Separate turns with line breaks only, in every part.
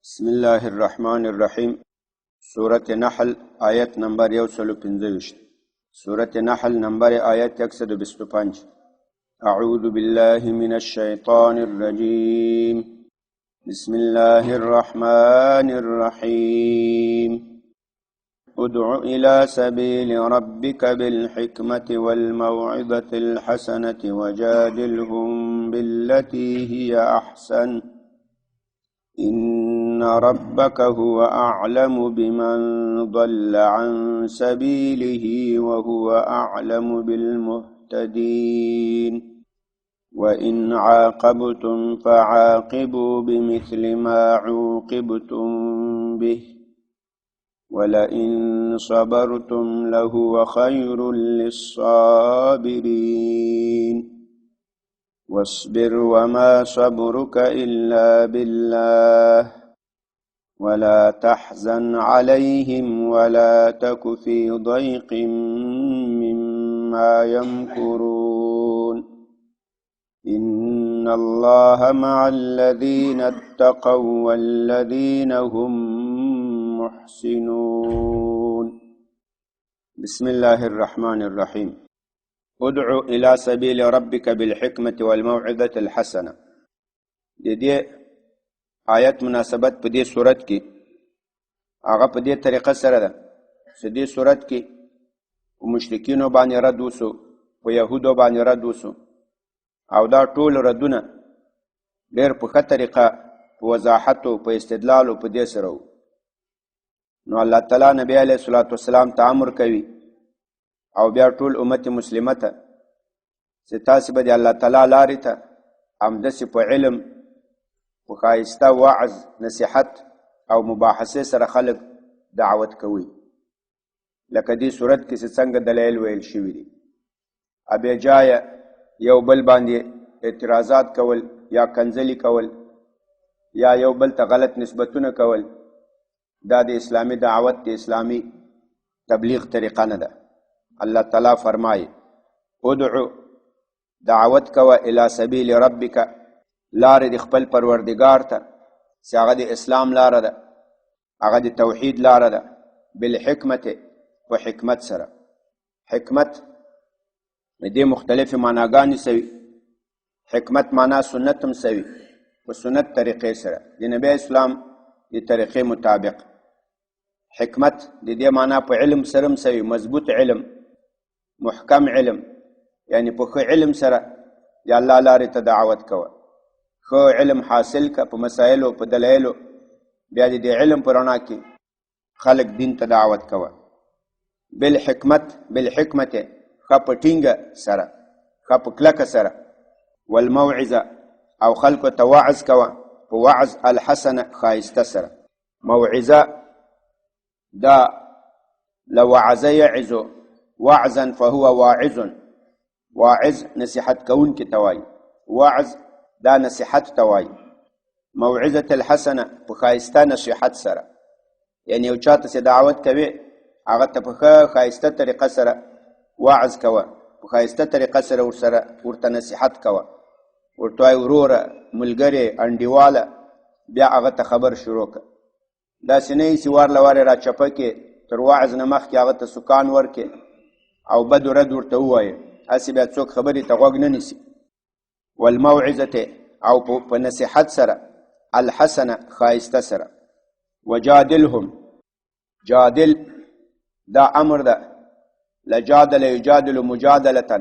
بسم الله الرحمن الرحیم. سورة نحل آیت نمبر 115. سورة نحل نمبر آیت 125. اعوذ بالله من الشیطان الرجیم. بسم الله الرحمن الرحیم. ادع إلى سبيل ربك بالحكمة والموعظة الحسنة وجادلهم بالتي هي أحسن إن ربك هو أعلم بمن ضل عن سبيله وهو أعلم بالمهتدين وإن عاقبتم فعاقبوا بمثل ما عوقبتم به ولئن صبرتم لهو خير للصابرين واصبر وما صبرك إلا بالله ولا تحزن عليهم ولا تك في ضيق مما يمكرون إن الله مع الذين اتقوا والذين هم محسنون. بسم الله الرحمن الرحيم. ادعو الى سبيل ربك بالحكمة والموعظة الحسنة. دې آیت مناسبت په دې صورت کې هغه په دې طریقه سره ده چې دې صورت کې مشرکینو باندې رد وسو، په يهودو باندې رد وسو، او دا ټول ردونه ډېر په ښه طریقه په وضاحت او په استدلال او په دې سره وو. نو الله تعالی نبی علیه الصلاۃ والسلام ته امر کوي او بیا ټول امت مسلمه ته چې تاسو به د الله تعالی لارې ته همداسې په علم، په ښایسته وعظ، نصیحت او مباحثې سره خلک دعوت کوي، لکه دې صورت کې چې څنګه دلایل ویل شوي دي. بې جایه یو بل باندې اعتراضات کول یا کنځلې کول یا یو بل ته غلط نسبتونه کول، دا د اسلامي دعوت د اسلامي تبلیغ طریقه نه ده. الله تعالی فرمایي ادعو، دعوت کوه، الى سبیل ربک، لارې د خپل پروردگار ته چې هغه د اسلام لاره ده، هغه د توحید لاره ده، بالحکمت، په حکمت سره. حکمت دې مختلفې معناګانې سوي. حکمت معنا سنت هم سوي، په سنت طریقې سره د نبی اسلام د طریقې مطابق. حکمت د دې معنا په علم سره هم سوي، مضبوط علم، محکم علم، یعنی په ښه علم سره د الله لارې ته دعوت کوه. ښه علم حاصل که په مسایلو، په دلایلو، بیا د دې علم په رڼا کې خلک دین ته دعوت کوه. بالحکمت، بالحکمت ښه په ټینګه سره، ښه په کلکه سره. والموعظه، او خلکو ته وعظ کوه په وعظ الحسنه، ښایسته سره. موعظه دا لوعظ یعظ وعظا فهو واعظ. واعظ نصیحت کون کی توای، وعظ دا نصیحت توای. موعظه الحسنه په ښایسته نصیحت سره، یعنی یو چاته چې دعوت کوي هغه ته په ښایسته طریقه سره وعظ کوه، په ښایسته طریقه سره ورته نصیحت کوه، ورته وایي وروره، ملګرې، انډیواله، بیا هغه ته خبر شروع که. داسې نه یي چې وارله وارې را چپه کې تر وعظ نه مخکې هغه ته سکان ورکې او بد و رد ورته ووایې، هسې بیا څوک خبرې ته غوږ نه نیسي. والموعظة، او په نصیحت سره، الحسنه، ښایسته سره. وجادلهم، جادل دا امر ده، لجادل یجادل مجادلة،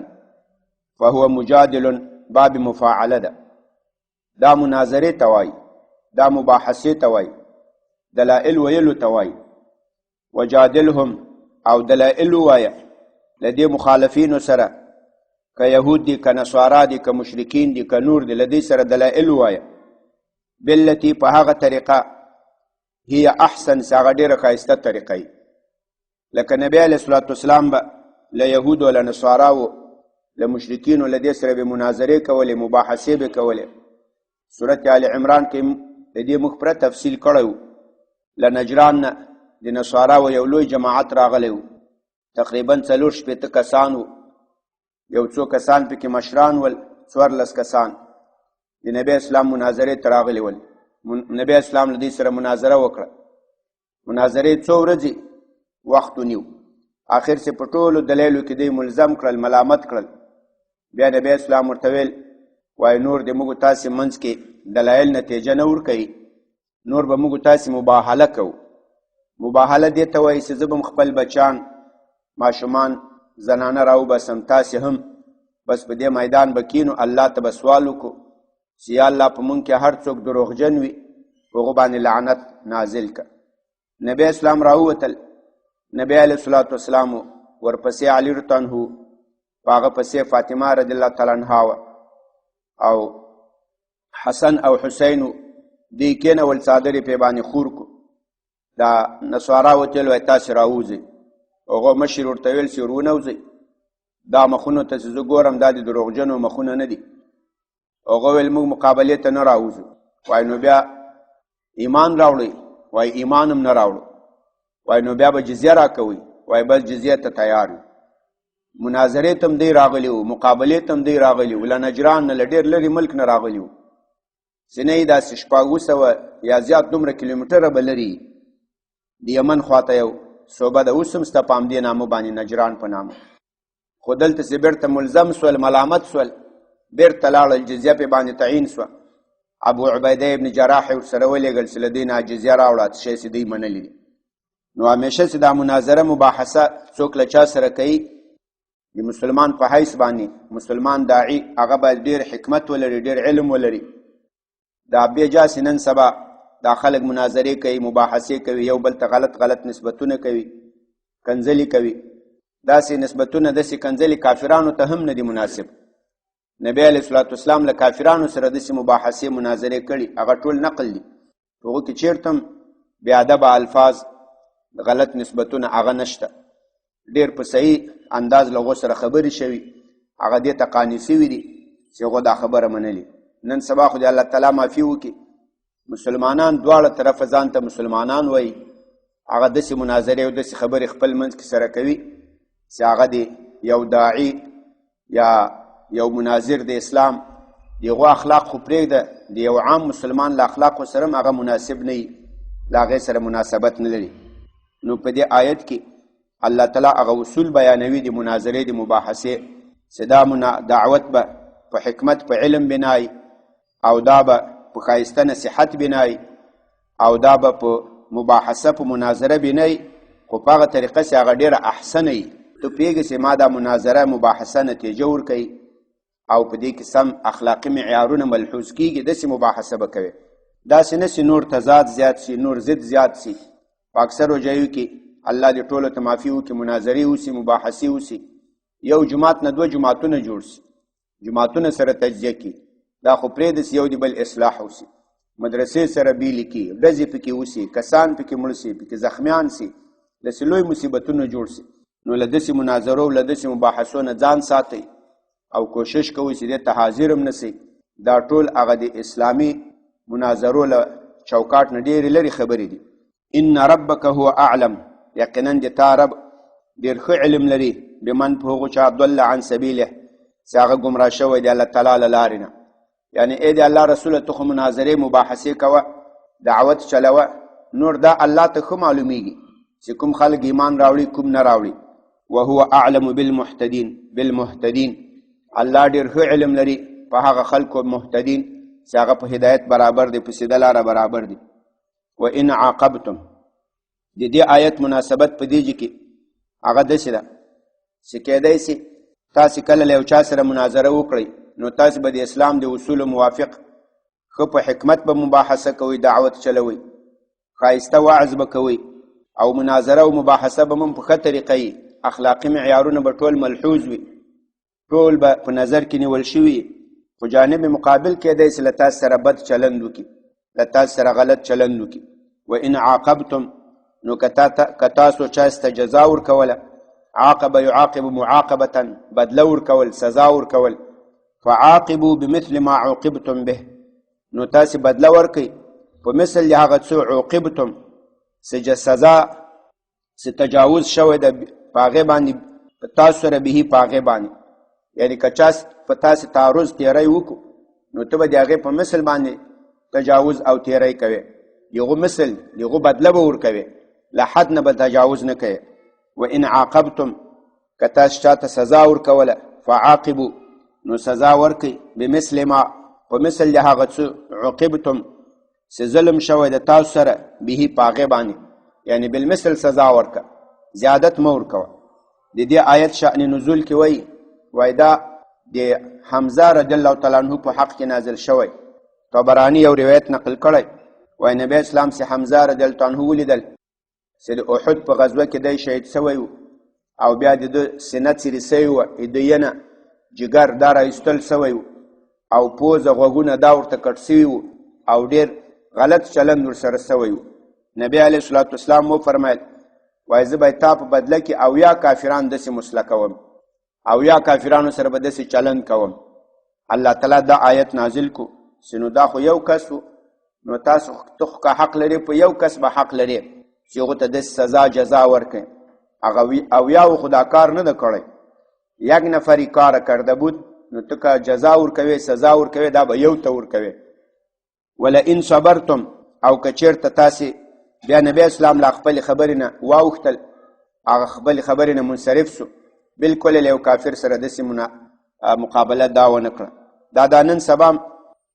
فهو مجادل باب مفاعله ده. دا مناظرې ته وایي، دا مباحثې ته وایي، دلائل ویلو ته وایي. وجادلهم، او دلائل ووایه له دې مخالفینو سره، که یهود دي، که نصارا دي، که مشرکین دي، که نور دي، له دې سره دلائل ووایه. بالتي، په هغه طریقه، هي احسن، چې هغه ډېره ښایسته طریقه وي. لکه نبی علیه الصلاة والسلام به له یهودو، له نصاراو، له مشرکینو له دې سره به مناظرې کولې، مباحثې به کولې. سورت آل عمران کې د دې موږ پوره تفصیل کړی و. له نجران نه د نصاراو یو لوی جماعت راغلی و، تقریبا 4 کسان و، یو څو کسان پکې مشران ول، 14 کسان د نبی اسلام مناظرې ته راغلي ول. نبی اسلام له دې سره مناظره وکړه. مناظرې څو ورځې وخت ونیو. آخر سه په ټولو دلایلو کې دی ملزم کړل، ملامت کړل. بیا نبی اسلام ورته ویل وای نور دې موږ تاسې منځ کې دلایل نتیجه نه ورکوي، نور به موږ تاسې مباهله کوو. مباهله دې ته وایي چې زه به خپل بچان ماشومان زنانه راوباسم، تاسې هم بس په دې میدان به کینو، الله ته به سوال وکړو چې یا الله په مونږ کې هر څوک دروغجن وي هغو باندې لعنت نازل که. نبی اسلام راووتل. نبی علیه الصلاة والسلام ورپسې علی رضی الله عنه، په هغه پسې فاطمه رضی الله تعالی عنها او حسن او حسین دوی کېنول، څادرې پې باندې خور کو. دا نصارا وتل وایي تاسې راوځئ. هغو مشر ورته ویل چې ورونوځئ، دا مخونو ته چې زه ګورم دا د دروغجنو مخونه نه دي. هغه ویل موږ مقابلې ته نه راوځو. وایي نو بیا ایمان راوړئ؟ وایي ایمان هم نه راوړو. وایي نو بیا به جزیه راکوئ؟ وایي بس جزیه ته تیار یو. مناظرې ته هم دی راغلي وو، مقابلې ته هم دی راغلي وو، له نجران نه له ډېر لرې ملک نه راغلي وو. ځینې یې داسې 400 یا زیات دومره کیلومتره به لري د یمن خواته یو صوبه ده، اوس هم سته په همدې نامه باندې نجران په نامه. خو دلته چې بیرته ملزم سول، ملامت سول، بیرته لاړل، جزیه پې باندې تعین سوه. ابو عبیده ابن جراح ورسره ولېږل چې له دې نه جزیه راوړه، شی چې دوی منلي دي. نو همیشه چې دا مناظره مباحثه څوک له چا سره کوي، د مسلمان په حیث باندې مسلمان داعي هغه باید ډېر حکمت ولري، ډېر علم ولري. دا بېجاسې نن سبا دا خلک مناظرې کوي، مباحثې کوي، یو بل ته غلط نسبتونه کوي، کنځلې کوي. داسې نسبتونه داسې کنځلې کافرانو ته هم نه دي مناسب. نبی علیه الصلاة والسلام له کافرانو سره داسې مباحثې مناظرې کړي، هغه ټول نقل دي. هغو کې چېرته هم بې ادبه الفاظ، غلط نسبتونه هغه نشته. ډېر په صحیح انداز له هغو سره خبرې شوي، هغه دې ته قانع شوي دي چې هغو دا خبره منلي. نن سبا خو د الله تعالی معافي وکړي، مسلمانان دواړه طرفه ځان ته مسلمانان وایي، هغه داسې مناظرې او داسې خبرې خپل منځ کې سره کوي چې هغه د یو داعي یا یو مناظر د اسلام د هغو اخلاق خو پرېږده، د یو عام مسلمان له اخلاقو سره هم هغه مناسب نه وي، له هغې سره مناسبت نه لري. نو په دې آیت کې الله تعالی هغه اصول بیانوي د مناظرې د مباحثې، چې دا دعوت به په حکمت په علم بنای، او دا به په ښایسته نصیحت بنای، او دا به په مباحثه په مناظره بنای، خو په هغه طریقه چې هغه ډېره احسنه وي. ته پوهېږې چې ما دا مناظره مباحثه نتیجه ورکوي او په دې کې سم اخلاقي معیارونه ملحوظ کېږي، داسې مباحثه به کوې. داسې نه چې نور تضاد زیات شي، نور ضد زیات شي. په اکثرو ځایو کې الله دې ټولو ته معافي وکړي، مناظرې وسي، مباحثې وسي، یو جماعت نه 2 جماعتونه جوړ شي، جماعتونه سره تجزیه کړي. دا خو پرېږده چې یو د بل اصلاح وسي، مدرسې سره بیلې کړي، ډزې پکې وسي، کسان پکې مړ سي، پکې زخمیان سي، داسې لوی مصیبتونه جوړ سي. نو له داسې مناظرو، له داسې مباحثو نه ځان ساتئ او کوشش کوئ چې دې ته حاضر هم نه سئ. دا ټول هغه د اسلامي مناظرو له چوکاټ نه ډېرې لرې خبرې دي. ان ربک هو اعلم، یقینا د تا رب ډېر ښه علم لري، بمن په هغو چا ضل عن سبیله، چې هغه ګمراه شوی دی الله تعالی له لارې نه. یعنی ای د الله رسوله ته خو مناظرې مباحثې کوه، دعوت چلوه، نور دا الله ته ښه معلومیږي چې کوم خلک ایمان راوړي کوم نه راوړي. وهو اعلم بالمهتدین، الله ډېر ښه علم لري په هغه خلکو مهتدین چې هغه په هدایت برابر دي، په سیده لاره برابر دي. وان عاقبتم، د دې آیت مناسبت په دې کې هغه داسې ده چې کېدای شي تاسې کله له یو چا سره مناظره وکړئ، نو تاسې به د اسلام د اصولو موافق ښه په حکمت به مباحثه کوئ، دعوت چلوئ، ښایسته وعظ به کوئ، او مناظره او مباحثه به هم په ښه طریقه وي، اخلاقي معیارونه به ټول ملحوظ وي، ټول به په نظر کې نیول شوي. خو جانب مقابل کېدای شي له تاسو سره بد چلند وکړي، له تاسو سره غلط چلند وکړي. وان عاقبتم، نو که تاسو چا ته جزا ورکوله، عاقب يعاقب معاقبه، بدله ورکول، سزا ورکول. فعاقبوا بمثل ما عوقبتم به، نو تاسو بدله ورکئ په مثل هغه څه عوقبتم، چې سزا چې تجاوز شوی ده په هغې باندې تاسو سره به په هغې باندې. یعنې که چا په تاسې تعرض تیری وکړو، نو ته به د هغې په مثل باندې تجاوز او تیری کوي، دغه مثل دغه بدله به ورکوي، له حد نه به تجاوز نه کوي. و ان عاقبتم که تاسو چاته سزا ورکوله فعاقبو نو سزا ورکئ بمثل ما په مثل د هغه څه عوقبتم چې ظلم شوی د تاسو سره به په هغې باندې، یعنی بالمثل سزا ورکه، زیادت مه ورکوه. د دې آیت شأن نزول کې وایي دا د حمزه رضی الله تعالی عنه په حق کې نازل شوی. طبراني یو روایت نقل کړی، وایي نبی اسلام چې حمزه رضی الله عنه ولیدل چې د احد په غزوه کې دی شهید سوی و او بیا د ده سینه څیرې سوی وه، د ینه جګر دا رایستل سوی و او پوزه غوږونه دا ورته کټ سوي و او ډېر غلط چلند ورسره سوی و. نبی علیه الصلاة والسلام وفرمیل وایي زه به تا په بدله کې 80 کافران داسې مسله کوم، 80 کافرانو سره به داسې چلند کوم. الله تعالی دا آیت نازل کو چې نو دا خو یو کس و، نو تاسو ته خو که حق لري په یو کس به حق لري چې هغو ته داسې سزا جزا ورکړئ. هغه 80 خو دا کار نه ده کړی، یک نفری کار کرده بود، نو ته که جزا ورکوې سزا ورکوې دا به یو ته ورکوې. ولئن صبرتم او که چېرته تاسې بیا نبی اسلام له خپلې خبرې نه واوښتل، هغه خپلې خبرې نه منصرف سو، بلکل له یو کافر سره داسې مقابله دا ونه کړه. دا نن سبا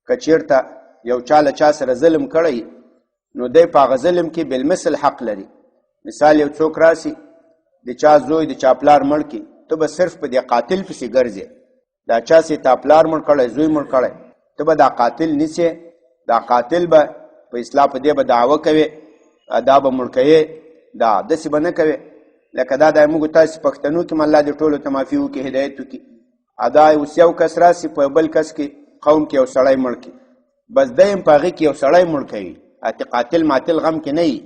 که چېرته یو چا له چا سره ظلم کړی نو دی په هغه ظلم کې بالمثل حق لري. مثال یو څوک راسي د چا زوی د چا پلار مړ کړي، ته به صرف په دې قاتل پسې ګرځې، دا چا چې تا پلار مړ کړی زوی مړ کړی، ته به دا قاتل نیسې، دا قاتل به په اصلاح په دې به دعوه کوې، دا به مړ کوې، دا داسې به نه کوې. لکه دا موږ تاسې پښتنو کې الله دې ټولو ته معافي وکړي، هدایت وکړي. دا اوس یو کس راسي په بل کس کې قوم کې یو سړی مړ کړي، بس دی هم په هغې کې یو سړی مړ کوي، اتې قاتل ماتل غم کې نه وي.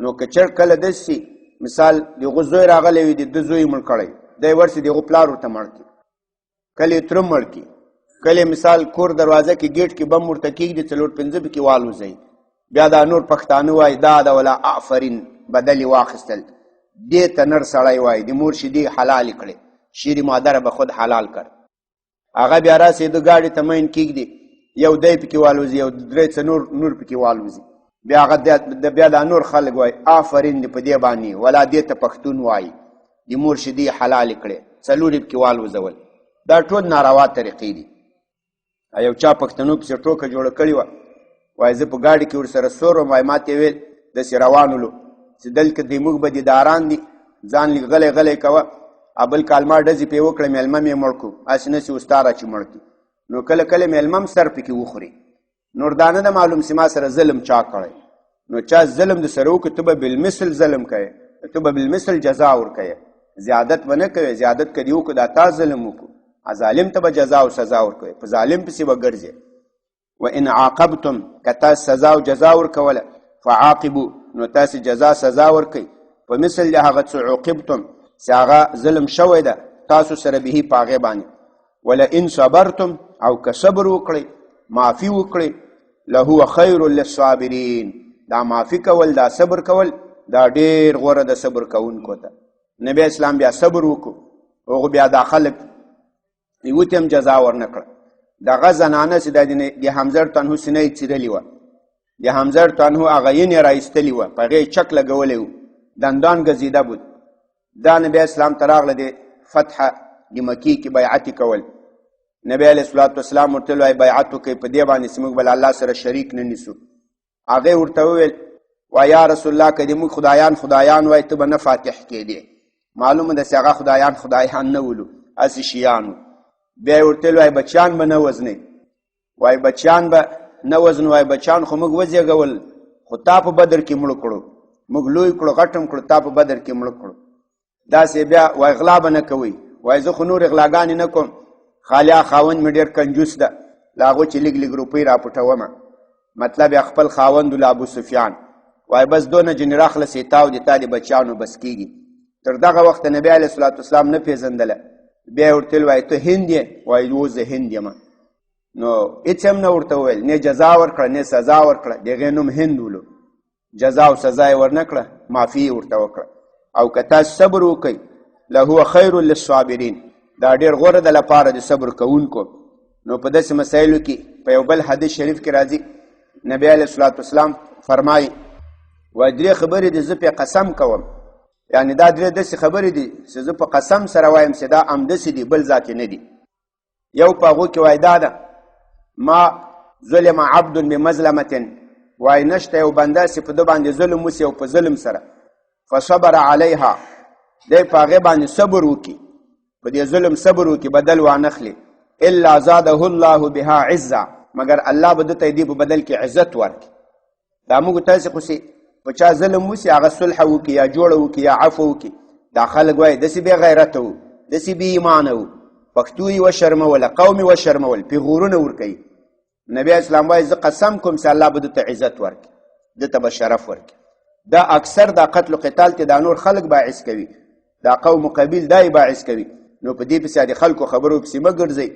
نو که چېرته کله داسې مثال دغه زوی راغلی وي، د ده زوی مړ کړی، دی ورسې دغه پلار ورته مړ کړي، کله یې تره مړ کړي، کله مثال کور دروازه کې ګیټ کې بم ورته کېږدي 4-5 پکې والوځئ، بیا دا نور پښتانه وایي دا د ولا آفرین بدل یې واخیستل، دې ته نر سړی وایي، د مور شیدې حلالې کړې، شیرې مادره به خود حلال کړ. هغه بیا راسې د ګاډي ته مین کېږدي، یو دی پکې والوځي، یو 3 نور پکې والوځي، بیا هغه بیا دا نور خلک وایي آفرین دې په دې باندې، ولا دې ته پښتون وایي، د مور شیدې حلالې کړې، 4 پکې والوځول. دا ټول ناروا طریقې دي. یو چا پښتنو پسې ټوکه جوړه کړې وه، وایي زه په ګاډي کې ورسره سور وم، وایي ما ته یې ویل داسې روانولو چې دلته د موږ به دیداران دي، ځان لږ غلی کوه، بل کالما ډزې پې وکړه میلمه مې مړ کړو، هسې نسې استاره چې مړ کړي، نو کله کله میلمه هم سر پکې وخوري. نور دا نه ده معلوم چې ما سره ظلم چا کړی، نو چا ظلم د سره وکړي ته به بالمثل ظلم کوې، ته به بالمثل جزا ورکوې، زیادت به نه کوې. زیادت که دې وکړو دا تا ظلم وکړو، ظالم ته به جزا او سزا ورکوې، په ظالم پسې به ګرځې. وان عاقبتم که تاسې سزا او جزا ورکوله فعاقبو نو تاسې جزا سزا ورکوئ په مثل د هغه څه عوقبتم چې هغه ظلم شوی ده تاسو سره به په هغې باندې. ولئن صبرتم او که صبر وکړئ، معافي وکړئ، لهو خیر للصابرین، دا معافي کول، دا صبر کول، دا ډېر غوره د صبر کوونکو ته. نبی اسلام بیا صبر وکړو، هغو بیا دا خلک یوه ته هم جزا ورنه کړه. دغه زنانه چې د حمزه رضی الله عنه سینه یې څیرلې وه، د حمزه رضی الله عنه هغه ینې رایستلې وه، په هغې یې چک لګولی و، دندان ګزیده بود. دا نبی اسلام ته راغله د فتح د مکې کې بیعت کول. نبی علیه الصلاة والسلام ورته وایي بیعت وکړئ په دې باندې چې موږ به الله سره شریک نه نیسو. هغې ورته وویل وایي یا رسول الله که دې موږ خدایان وایي ته به نه فاتح کېدې. معلومه ده چې هغه خدایان نه ولو، هسې شیان. بیا یې ورته وایي بچیان به نه وزنئ، وایي بچیان به نه وزنو، وایي بچیان خو موږ وزېږول، خو تا په بدر کې مړه کړو، موږ لوی کړو غټم کړو، تا په بدر کې مړه کړو. داسې بیا وایي غلا به نه کوئ، وایي زه خو نورې غلاګانې نه کوم، خالیا خاوند مې ډېر کنجوس ده، له هغو چې لږ روپۍ راپټومه، مطلب یې خپل خاوند له ابو سفیان، وایي بس دونه جنې راخلسې تا او د تا د بچیانو بس کېږي. تر دغه وخته نبی علیه الصلاة والسلام نه پېژندله. بیا یې ورته وایي ته هند یې؟ وایي اوس زه هند یم. نو هېڅ هم نه ورته وویل، نه جزا ورکړه نه سزا ورکړه، د هغې نوم هند ولو، جزا او سزا یې ورنه کړه، معافي یې ورته وکړه. او که تاسو صبر وکئ لهو خیر للصابرین، دا ډېر غوره ده لپاره د صبر کوونکو. نو په داسې مسایلو کې په یو بل حدیث شریف کې راځي نبی علیه الصلاة والسلام فرمایي وایي 3 خبرې دي زه پې قسم کوم، یعنی دا 3 داسې خبرې دي چې زه په قسم سره وایم چې دا همداسې دي بل ذاتې نه دي. یو په هغو کې وایي دا ده ما ظلم عبد بمظلمة، وایي نشته یو بنده چې په ده باندې ظلم وسي او په ظلم سره فصبر علیها دی په هغې باندې صبر وکړي، په دې ظلم صبر وکړي بدل وانخلي، الا زاده الله بها عزه، مگر الله به دته دې په بدل کې عزت ورکړي. دا موږ تاسې خو چې په چا ظلم وسي هغه صلح وکړي یا جوړه وکړي یا عفو وکړي، دا خلک وایي داسې بې غیرته وو، داسې بې ایمانه وو، پښتو یې وشرموله، قوم یې وشرمول، پیغورونه ورکوي. نبی اسلام وایي زه قسم کوم چې الله به دته عزت ورکړي، دته به شرف ورکړي. دا اکثر دا قتل و قتال ته دا نور خلک باعث کوي، دا قوم و قبیل دا یې باعث کوي. نو په دې پسې د خلکو خبرو پسې مه ګرځئ،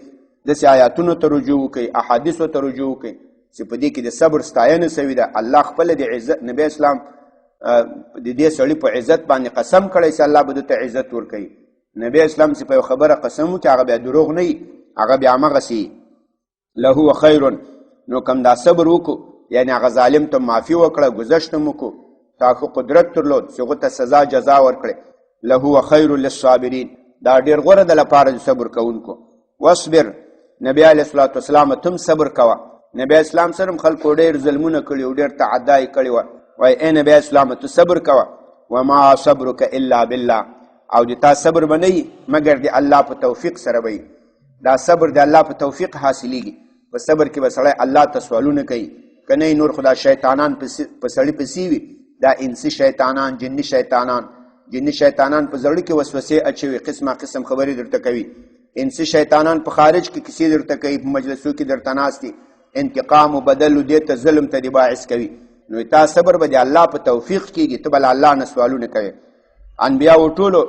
داسې آیاتونو ته رجوع وکړئ، احادیثو ته رجوع وکړئ چې په دې کې د صبر ستاینه سوي ده. الله خپله د عزت نبی اسلام د دې سړي په عزت باندې قسم کړی چې الله به دته عزت ورکوي. نبی اسلام چې په یو خبره قسم وکړي هغه بیا دروغ نه وي، هغه بیا همغسې لهو خیر. نو کم دا صبر وکړو یعنی هغه ظالم ته معافي وکړه، ګذشت هم وکړو، تاکو قدرت درلود چې هغو ته سزا جزا ورکړي. لهو خیر للصابرین، دا ډېر غوره د لپاره د صبر کوونکو. واصبر، نبی علیه الصلاة والسلام تم صبر کوه. نبی اسلام سره هم خلکو ډېر ظلمونه کړي او ډېر تعدا یې کړې وه، وایي ای نبی اسلام ته صبر کوه. وما صبرک الا بالله، او د تا صبر به نه وي مګر د الله په توفیق سره به وي. دا صبر د الله په توفیق حاصلیږي. په صبر کې به سړی الله ته سوالونه کوي، که نه نور خدا شیطانان په سړي پسې وي، دا انسي شیطانان، جني شیطانان په زړه کې وسوسې اچوي، قسمه قسم خبرې درته کوي. انسي شیطانان په خارج کې کیسې درته کوي، په مجلسو کې درته ناست دي، انتقام و بدل و دې ته ظلم ته دې باعث کوي. نو تا صبر به د الله په توفیق کېږي، ته به له الله نه سوالونه کوي. انبیاو ټولو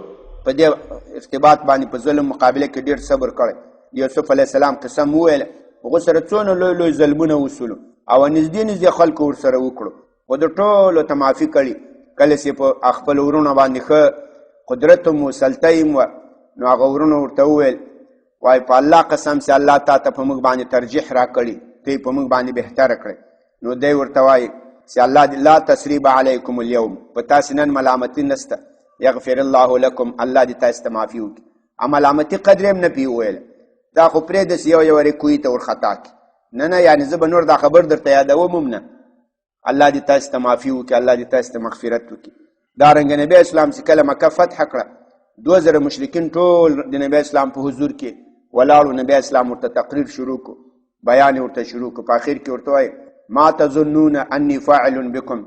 په دې ارتباط باندې په ظلم مقابله کې ډېر صبر کړی. یوسف علیه السلام قسم وویله، هغو سره څونه لوی لوی ظلمونه وسولو او نږدې خلکو ورسره وکړو، خو د ټولو ته معافي کړي. کله چې په خپل ورونو باندې ښه قدرت هم و سلطه هم وه، نو هغه ورونو ورته وویل وایي په الله قسم چې الله تا ته په موږ باندې ترجیح را کړي، ته یې په موږ باندې بهتره کړی. نو دی ورته وایي چې الله لا تسریب علیکم اليوم، په تاسې نن ملامتي نسته، یغفر الله لکم، الله دې تاسې ته معافي وکړي. ملامتي قدر هم نه پې وویله، دا خو پرېږده چې یو وارې کوی ته ورخطا کړي. نه یعنې زه به نور دا خبر درته یادوم هم نه، الله دې تاسې ته معافي وکړي، الله دې تاسې ته مغفرت وکړي. دارنګه نبی اسلام چې کله مکه فتح کړه، 2000 مشرکین ټول د نبی اسلام په حضور کې ولاړو. نبی اسلام ورته تقریر شروع کړو، بیان یې ورته شروع کړو. په اخر کې ورته وایي ما تظنون انی فاعل بکم،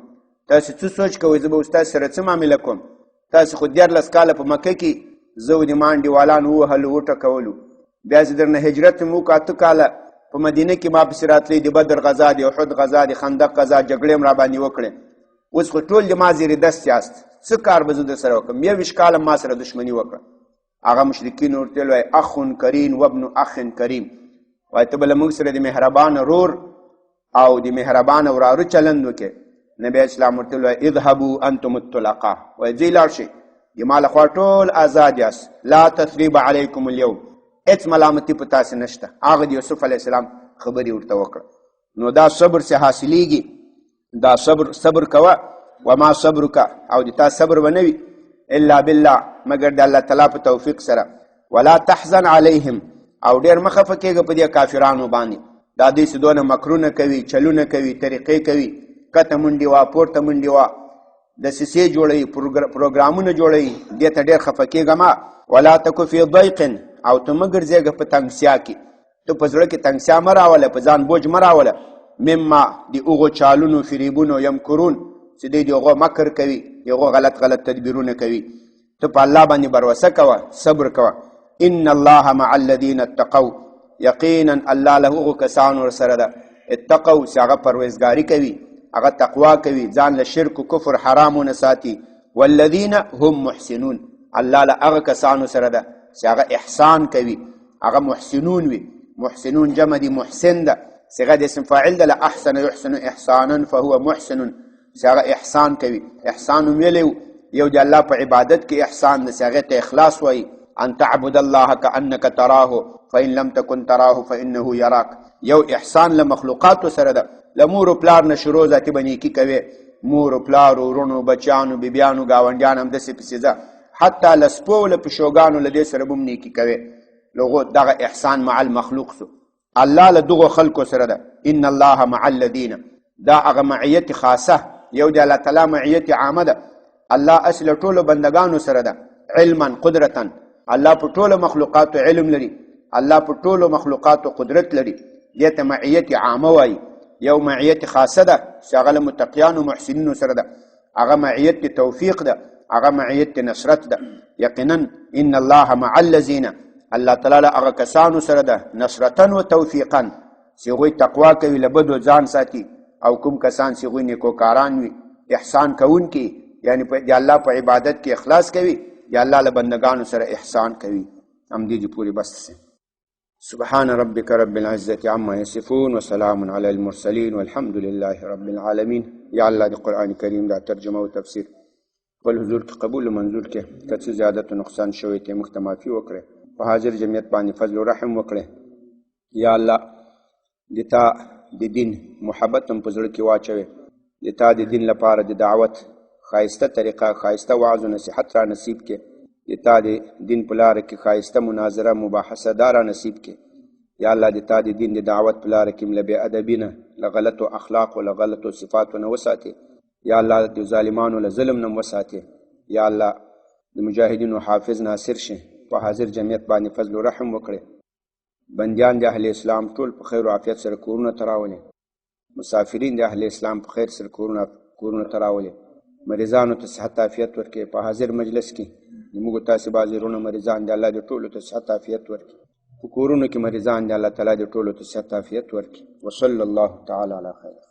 تاسې څه سوچ کوئ زه به ستاسې سره څه معامله کوم؟ تاسې خو 14 کاله په مکه کې زه د مانډیوالان ووهلو وټکولو، بیا چې درنه هجرت مو وکړه 8 کاله په مدینه کې ما پسې راتلی، د بدر غزا، د احد غزا، د خندق غزا، جګړې هم را باندې وکړې. اوس خو ټول د ما زیر دست یاست، څه کار به زه در سره وکړم؟ 21 کاله ما سره دښمني وکړه. هغه مشرکین ورته وایي اخ کریم وابن اخ کریم، وایي ته به له موږ سره د مهربان رور او د مهربان وراره چلند وکړې. نبی اسلام ورته وایي اذهبوا انتم الطلقاء، وایي ځئ لاړ شئ، د ما لخوا ټول آزاد یاست، لا تثریب علیکم اليوم، هېڅ ملامتي په تاسې نشته. هغه د یوسف علیه السلام خبرې ورته وکړه. نو دا صبر چې حاصلیږي، دا صبر کوه. وما صبرک، او د تا صبر به نه وي الا بالله مګر د الله تعالی په توفیق سره. ولا تحزن علیهم، او ډېر مه خفه کېږه په دې کافرانو باندې. دا دوی چې دونه مکرونه کوي، چلونه کوي، طریقې کوي، کته منډې وه پورته منډې وه، دسیسې جوړوي، پروګرامونه جوړوي، دې ته ډېر خفه کېږه مه. ولا تکو فی ضیق، او ته مه ګرځېږه په تنګسیا کې، ته په زړه کې تنګسیا مه راوله، په ځان بوج مه راوله. مما د هغو چالونو فریبونو یمکرون، چې دوی د هغو مکر کوي، د هغو غلط تدبیرونه کوي. ته په الله باندې بروسه کوه، صبر کوه. ان الله مع الذین اتقوا، یقینا الله له هغو کسانو سره ده اتقوا چې هغه پرویزګاري کوي، هغه تقوا کوي، ځان له شرک و کفر حرامونه ساتي. والذین هم محسنون، الله له هغه کسانو سره ده چې هغه احسان کوي، هغه محسنون وي. محسنون جمع دی محسن ده، صيغه د اسم فاعل ده. احسن يحسن احسانا فهو محسن، چې هغه احسان کوي. احسان ویلو یو د الله په عبادت کې احسان ده، صيغه ته اخلاص وایي. ان تعبد الله كأنك تراه فإن لم تكن تراه فإنه يراك، یو احسان له مخلوقاتو سره ده. له مور و پلار نه شروع ذاتي به نیکي کوې، مور و پلار و ورونو بچیانو بیبیانو ګاونډیان همداسې پسې ځه، حتی له سپو له پیشوګانو له دې سره به هم نیکي کوې. لغو دغه احسان مع المخلوق سو. الله له دغو خلکو سره ده. ان الله مع الذین، دا هغه معیت خاصه، یو د الله تعالی معیت عامه ده. الله اصل ټولو بندگانو سره ده. علما قدرتا، الله په ټولو مخلوقاتو علم لري، الله په ټولو مخلوقاتو قدرت لري. دې ته معیت عامه وایي. یو معیت خاصه ده چې هغه له متقیانو محسنینو سره ده، هغه معیت توفیق ده، هغه معیت نصرت ده. یقینا ان الله مع الذین، الله تعالی هغه کسانو سره ده نصرتا و توفیقا چې هغوی تقوا کوي، له بدو ځان ساتي، او کوم کسان چې هغوی نیکوکاران وي، احسان کوونکي، یعنی د الله په عبادت کې اخلاص کوي، یا الله له بندگانو سره احسان کوي. همدې دې پوری بس سي. سبحان ربك رب العزة عما يصفون وسلام على المرسلين والحمد لله رب العالمين. یا الله د قرآن کریم دا ترجمه او تفسیر خپل حضور کې قبول و منظور کې، که څه زیادت و نقصان شوی ته موږ ته معافي وکړې، په حاضر جمعیت باندې فضل و رحم وکړې. یا الله د تا د دین محبت هم په زړه کې واچوې، د تا د دین لپاره د دعوت ښایسته طریقه، ښایسته وعظ و نصیحت را نصیب کې، د تا د دین په لاره کې ښایسته مناظره مباحثه دا را نصیب کې. یا الله د تا د دین د دعوت په لاره کې له بې ادبي نه، له غلطو اخلاقو، له غلطو صفاتو نه وساتې. یا الله د ظالمانو له ظلم نه وساتې. یا الله د مجاهدینو حافظ ناصر شي، په حاضر جمعیت باندې فضل و رحم وکړي. بندیان د اهل اسلام ټول په خیر او عافیت سره کورونه ته راولې، مسافرین د اهل اسلام په خیر سره کورونه ته راولې، مریضانو ته صحت عافیت ورکړي. په حاضر مجلس کې موږ تاسې بعضې وروڼه مریضان دي، الله دې ټولو ته صحت عافیت ورکړي. په کورونو کې مریضان دي، الله تعالی دې ټولو ته صحت عافیت ورکړي. وصلی الله تعالی علی خیر.